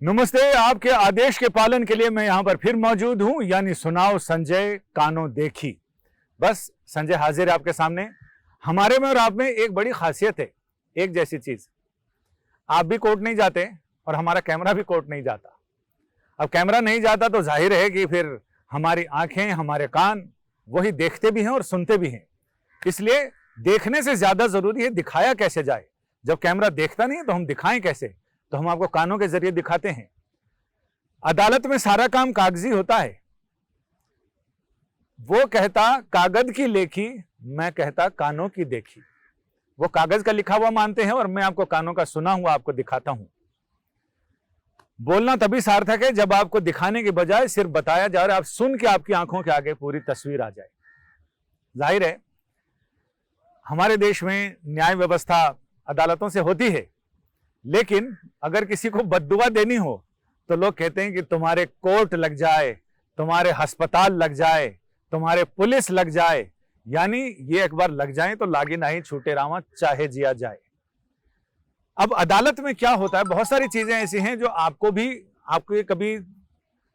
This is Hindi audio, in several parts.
नमस्ते। आपके आदेश के पालन के लिए मैं यहां पर फिर मौजूद हूं, यानी सुनाओ संजय कानों देखी। बस संजय हाजिर है आपके सामने। हमारे में और आप में एक बड़ी खासियत है, एक जैसी चीज। आप भी कोर्ट नहीं जाते और हमारा कैमरा भी कोर्ट नहीं जाता। अब कैमरा नहीं जाता तो जाहिर है कि फिर हमारी आंखें, हमारे कान वही देखते भी हैं और सुनते भी हैं। इसलिए देखने से ज्यादा जरूरी है दिखाया कैसे जाए। जब कैमरा देखता नहीं तो हम दिखाएं कैसे, तो हम आपको कानों के जरिए दिखाते हैं। अदालत में सारा काम कागजी होता है। वो कहता कागज की लेखी, मैं कहता कानों की देखी। वो कागज का लिखा हुआ मानते हैं और मैं आपको कानों का सुना हुआ आपको दिखाता हूं। बोलना तभी सार्थक है जब आपको दिखाने के बजाय सिर्फ बताया जा रहा है, आप सुन के आपकी आंखों के आगे पूरी तस्वीर आ जाए। जाहिर है हमारे देश में न्याय व्यवस्था अदालतों से होती है, लेकिन अगर किसी को बद्दुआ देनी हो तो लोग कहते हैं कि तुम्हारे कोर्ट लग जाए, तुम्हारे अस्पताल लग जाए, तुम्हारे पुलिस लग जाए, यानी ये एक बार लग जाए तो लागी नहीं छूटे रामा चाहे जिया जाए। अब अदालत में क्या होता है, बहुत सारी चीजें ऐसी हैं जो आपको कभी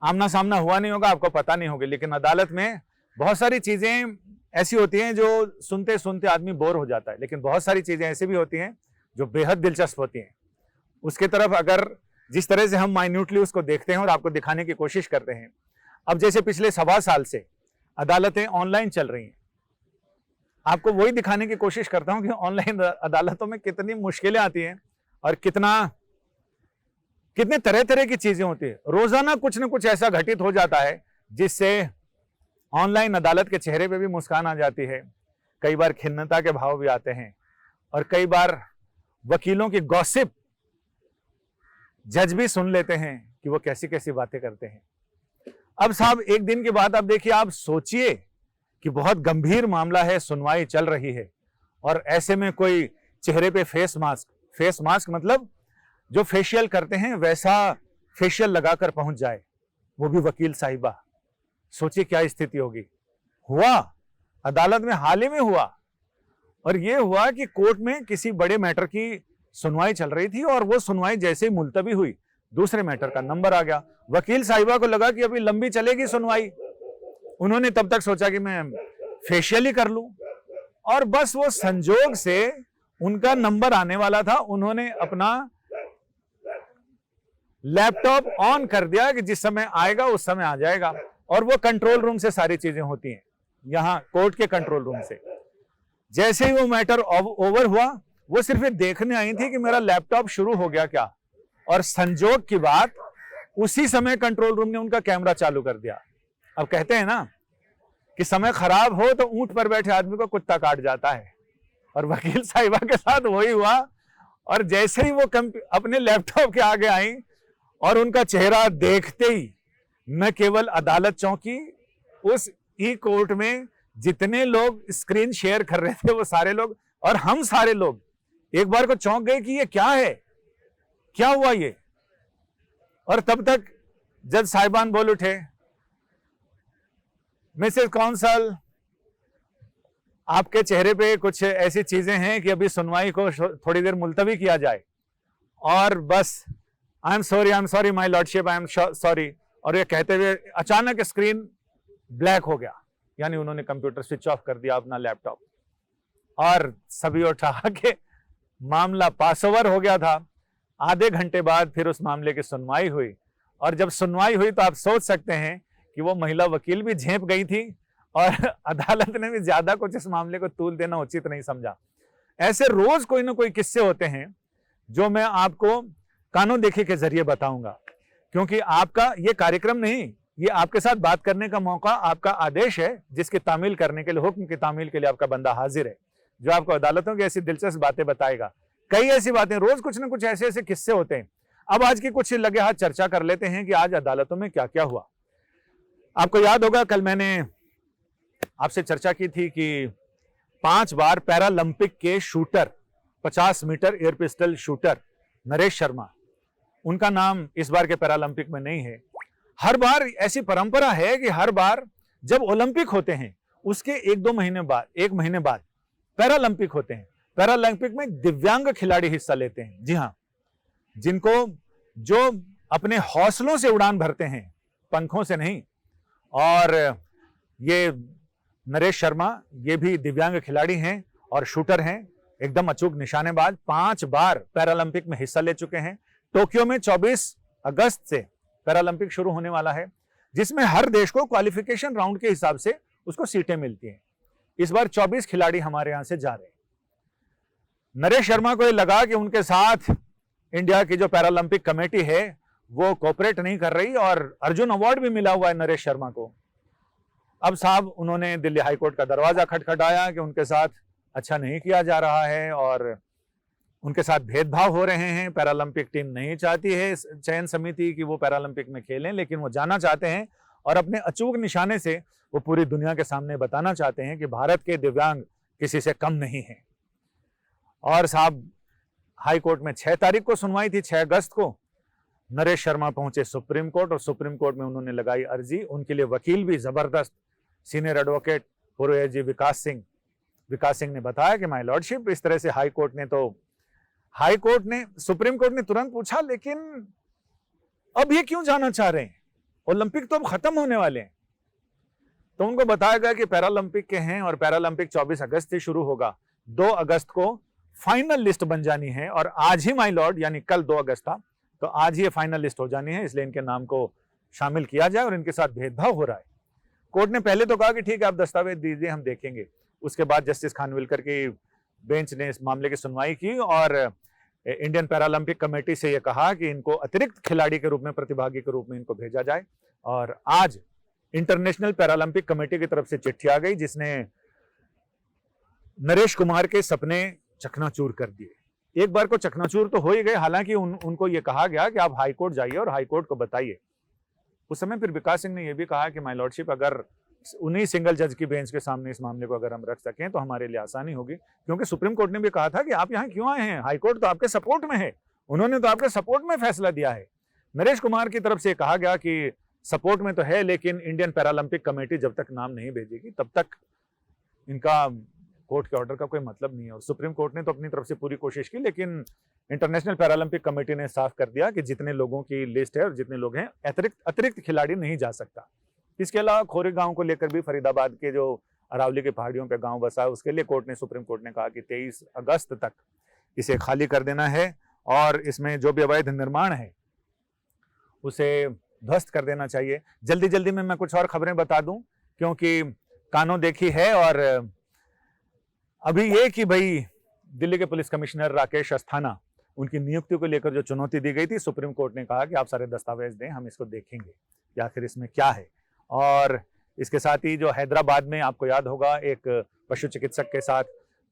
आमना सामना हुआ नहीं होगा, आपको पता नहीं होगा, लेकिन अदालत में बहुत सारी चीजें ऐसी होती हैं जो सुनते सुनते आदमी बोर हो जाता है, लेकिन बहुत सारी चीजें ऐसी भी होती हैं जो बेहद दिलचस्प होती हैं। उसके तरफ अगर जिस तरह से हम माइन्यूटली उसको देखते हैं और आपको दिखाने की कोशिश करते हैं। अब जैसे पिछले 1.25 साल से अदालतें ऑनलाइन चल रही हैं, आपको वही दिखाने की कोशिश करता हूं कि ऑनलाइन अदालतों में कितनी मुश्किलें आती हैं और कितने तरह तरह की चीजें होती है। रोजाना कुछ न कुछ ऐसा घटित हो जाता है जिससे ऑनलाइन अदालत के चेहरे पे भी मुस्कान आ जाती है। कई बार खिन्नता के भाव भी आते हैं और कई बार वकीलों की गॉसिप जज भी सुन लेते हैं कि वो कैसी कैसी बातें करते हैं। अब साहब एक दिन के बाद आप देखिए, आप सोचिए कि बहुत गंभीर मामला है, सुनवाई चल रही है और ऐसे में कोई चेहरे पे फेस मास्क मतलब जो फेशियल करते हैं वैसा फेशियल लगाकर पहुंच जाए, वो भी वकील साहिबा। सोचिए क्या स्थिति होगी। हुआ अदालत में हाल ही में हुआ, और ये हुआ कि कोर्ट में किसी बड़े मैटर की सुनवाई चल रही थी और वो सुनवाई जैसे ही मुलतवी हुई, दूसरे मैटर का नंबर आ गया। वकील साहिबा को लगा कि अभी लंबी चलेगी सुनवाई। उन्होंने तब तक सोचा कि मैं फेशियल ही कर लूं, और बस वो संजोग से उनका नंबर आने वाला था। उन्होंने अपना लैपटॉप ऑन कर दिया कि जिस समय आएगा उस समय आ जाएगा, और वो कंट्रोल रूम से सारी चीजें होती हैं, यहां कोर्ट के कंट्रोल रूम से। जैसे ही वो मैटर ओवर हुआ, वो सिर्फ देखने आई थी कि मेरा लैपटॉप शुरू हो गया क्या, और संजोग की बात उसी समय कंट्रोल रूम ने उनका कैमरा चालू कर दिया। अब कहते हैं ना कि समय खराब हो तो ऊंट पर बैठे आदमी को कुत्ता काट जाता है, और वकील साहिबा के साथ वही हुआ। और जैसे ही वो अपने लैपटॉप के आगे आई और उनका चेहरा देखते ही न केवल अदालत चौंकी, उस ई कोर्ट में जितने लोग स्क्रीन शेयर कर रहे थे वो सारे लोग और हम सारे लोग एक बार को चौंक गए कि ये क्या है, क्या हुआ ये। और तब तक जज साहिबान बोल उठे, मिसेस कौंसल, आपके चेहरे पे कुछ ऐसी चीजें हैं कि अभी सुनवाई को थोड़ी देर मुलतवी किया जाए। और बस I am sorry my lordship, I am sorry. और ये कहते हुए अचानक स्क्रीन ब्लैक हो गया, यानी उन्होंने कंप्यूटर स्विच ऑफ कर दिया अपना लैपटॉप, और सभी उठा के मामला पास ओवर हो गया था। आधे घंटे बाद फिर उस मामले की सुनवाई हुई, और जब सुनवाई हुई तो आप सोच सकते हैं कि वो महिला वकील भी झेप गई थी और अदालत ने भी ज्यादा कुछ इस मामले को तूल देना उचित नहीं समझा। ऐसे रोज कोई ना कोई किस्से होते हैं जो मैं आपको कानों देखी के जरिए बताऊंगा, क्योंकि आपका ये कार्यक्रम नहीं, ये आपके साथ बात करने का मौका आपका आदेश है, जिसकी तामील करने के लिए, हुक्म की तामील के लिए आपका बंदा हाजिर है, जो आपको अदालतों की ऐसी दिलचस्प बातें बताएगा। कई ऐसी बातें, रोज कुछ ना कुछ ऐसे ऐसे किस्से होते हैं। अब आज की कुछ लगे हाथ चर्चा कर लेते हैं कि आज अदालतों में क्या क्या हुआ। आपको याद होगा कल मैंने आपसे चर्चा की थी कि 5 बार पैरालंपिक के shooter, 50 metre air pistol shooter Naresh Sharma, उनका नाम इस बार के पैरालंपिक में नहीं है। हर बार ऐसी परंपरा है कि हर बार जब ओलंपिक होते हैं उसके 1-2 महीने बाद, 1 महीने बाद पैरालंपिक होते हैं। पैरालंपिक में दिव्यांग खिलाड़ी हिस्सा लेते हैं। जी हाँ, जिनको जो अपने हौसलों से उड़ान भरते हैं, पंखों से नहीं। और ये नरेश शर्मा, ये भी दिव्यांग खिलाड़ी हैं और शूटर हैं, एकदम अचूक निशानेबाज, 5 बार पैरालंपिक में हिस्सा ले चुके हैं। टोक्यो में 24 अगस्त से पैरालंपिक शुरू होने वाला है, जिसमें हर देश को क्वालिफिकेशन राउंड के हिसाब से उसको सीटें मिलती हैं। इस बार 24 खिलाड़ी हमारे यहां से जा रहे हैं। नरेश शर्मा को ये लगा कि उनके साथ इंडिया की जो पैरालंपिक कमेटी है वो कोऑपरेट नहीं कर रही, और अर्जुन अवार्ड भी मिला हुआ है नरेश शर्मा को। अब साहब उन्होंने दिल्ली हाईकोर्ट का दरवाजा खटखटाया कि उनके साथ अच्छा नहीं किया जा रहा है और उनके साथ भेदभाव हो रहे हैं। पैरालंपिक टीम नहीं चाहती है चयन समिति कि वो पैरालंपिक में खेलें, लेकिन वो जाना चाहते हैं और अपने अचूक निशाने से वो पूरी दुनिया के सामने बताना चाहते हैं कि भारत के दिव्यांग किसी से कम नहीं है। और साहब हाई कोर्ट में 6 तारीख को सुनवाई थी, 6 अगस्त को। नरेश शर्मा पहुंचे सुप्रीम कोर्ट और सुप्रीम कोर्ट में उन्होंने लगाई अर्जी। उनके लिए वकील भी जबरदस्त, सीनियर एडवोकेट पूर्व एजी विकास सिंह ने बताया कि माय लॉर्डशिप, इस तरह से सुप्रीम कोर्ट ने तुरंत पूछा, लेकिन अब ये क्यों जाना चाह रहे हैं? ओलंपिक तो अब खत्म होने वाले हैं। तो उनको बताया गया कि पैरालंपिक के हैं और पैरालंपिक 24 अगस्त से शुरू होगा। 2 अगस्त को फाइनल लिस्ट बन जानी है और आज ही माय लॉर्ड, यानी कल 2 अगस्त था, तो आज ही ये फाइनल लिस्ट हो जानी है, इसलिए इनके नाम को शामिल किया जाए और इनके साथ भेदभाव हो रहा है। कोर्ट ने पहले तो कहा कि ठीक है, आप दस्तावेज दीजिए, हम देखेंगे। उसके बाद जस्टिस खानविलकर की बेंच ने इस मामले की सुनवाई की और इंडियन पैरालंपिक कमेटी से यह कहा कि इनको अतिरिक्त खिलाड़ी के रूप में, प्रतिभागी के रूप में इनको भेजा जाए। और आज इंटरनेशनल पैरालंपिक कमेटी की तरफ से चिट्ठी आ गई, जिसने नरेश कुमार के सपने चकनाचूर कर दिए। एक बार को चकनाचूर तो हो ही गए, हालांकि उनको यह कहा गया कि आप हाईकोर्ट जाइए और हाईकोर्ट को बताइए। उस समय फिर विकास सिंह ने यह भी कहा कि माय लॉर्डशिप, अगर उन्हीं सिंगल जज की बेंच के सामने इस मामले को अगर हम रख सकें तो हमारे लिए आसानी होगी, क्योंकि सुप्रीम कोर्ट ने भी कहा था कि आप यहाँ क्यों आए हैं, हाईकोर्ट तो आपके सपोर्ट में है, उन्होंने तो आपके सपोर्ट में फैसला दिया है। नरेश कुमार की तरफ से कहा गया कि सपोर्ट में तो है, लेकिन इंडियन पैरालंपिक कमेटी जब तक नाम नहीं भेजेगी तब तक इनका कोर्ट के ऑर्डर का कोई मतलब नहीं है। और सुप्रीम कोर्ट ने तो अपनी तरफ से पूरी कोशिश की, लेकिन इंटरनेशनल पैरालंपिक कमेटी ने साफ कर दिया कि जितने लोगों की लिस्ट है और जितने लोग हैं, अतिरिक्त खिलाड़ी नहीं जा सकता। इसके अलावा खोरे गांव को लेकर भी, फरीदाबाद के जो अरावली की पहाड़ियों पे गांव बसा है, उसके लिए सुप्रीम कोर्ट ने कहा कि 23 अगस्त तक इसे खाली कर देना है और इसमें जो भी अवैध निर्माण है उसे ध्वस्त कर देना चाहिए। जल्दी जल्दी में मैं कुछ और खबरें बता दूं, क्योंकि कानों देखी है। और अभी ये कि भाई दिल्ली के पुलिस कमिश्नर राकेश अस्थाना, उनकी नियुक्ति को लेकर जो चुनौती दी गई थी, सुप्रीम कोर्ट ने कहा कि आप सारे दस्तावेज दें, हम इसको देखेंगे कि आखिर इसमें क्या है। और इसके साथ ही जो हैदराबाद में आपको याद होगा, एक पशु चिकित्सक के साथ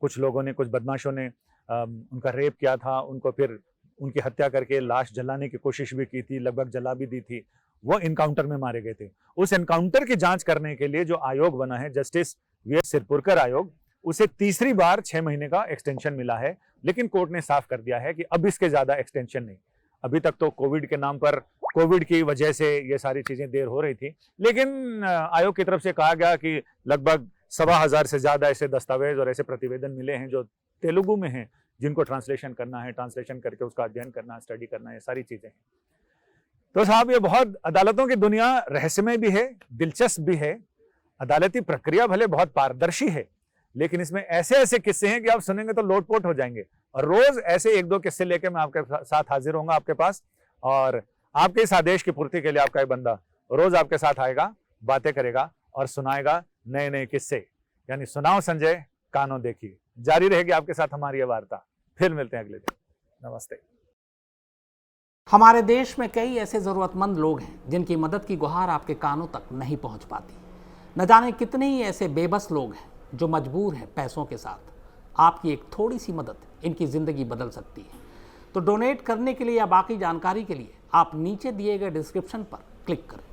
कुछ लोगों ने, कुछ बदमाशों ने उनका रेप किया था, उनको फिर उनकी हत्या करके लाश जलाने की कोशिश भी की थी, लगभग जला भी दी थी। वो एनकाउंटर में मारे गए थे। उस एनकाउंटर की जांच करने के लिए जो आयोग बना है, जस्टिस वीएस सिरपुरकर आयोग, उसे तीसरी बार 6 महीने का एक्सटेंशन मिला है। लेकिन कोर्ट ने साफ कर दिया है कि अब इसके ज्यादा एक्सटेंशन नहीं। अभी तक तो कोविड के नाम पर, कोविड की वजह से ये सारी चीजें देर हो रही थी, लेकिन आयोग की तरफ से कहा गया कि लगभग 15,000 से ज्यादा ऐसे दस्तावेज और ऐसे प्रतिवेदन मिले हैं जो तेलुगु में हैं, जिनको ट्रांसलेशन करना है, ट्रांसलेशन करके उसका अध्ययन करना है, स्टडी करना है, ये सारी चीजें हैं। तो साहब ये बहुत, अदालतों की दुनिया रहस्यमय भी है, दिलचस्प भी है। अदालती प्रक्रिया भले बहुत पारदर्शी है, लेकिन इसमें ऐसे ऐसे किस्से हैं कि आप सुनेंगे तो लोटपोट हो जाएंगे। और रोज ऐसे 1-2 किस्से लेके मैं आपके साथ हाजिर होऊंगा आपके पास, और आपके इस आदेश की पूर्ति के लिए आपका ये बंदा रोज आपके साथ आएगा, बातें करेगा और सुनाएगा नए नए किस्से। यानी सुनाओ संजय, कानों देखी। जारी रहेगी आपके साथ हमारी ये वार्ता। फिर मिलते हैं अगले दिन। नमस्ते। हमारे देश में कई ऐसे ज़रूरतमंद लोग हैं जिनकी मदद की गुहार आपके कानों तक नहीं पहुंच पाती। न जाने कितने ही ऐसे बेबस लोग हैं जो मजबूर हैं पैसों के साथ। आपकी एक थोड़ी सी मदद इनकी ज़िंदगी बदल सकती है। तो डोनेट करने के लिए या बाकी जानकारी के लिए आप नीचे दिए गए डिस्क्रिप्शन पर क्लिक करें।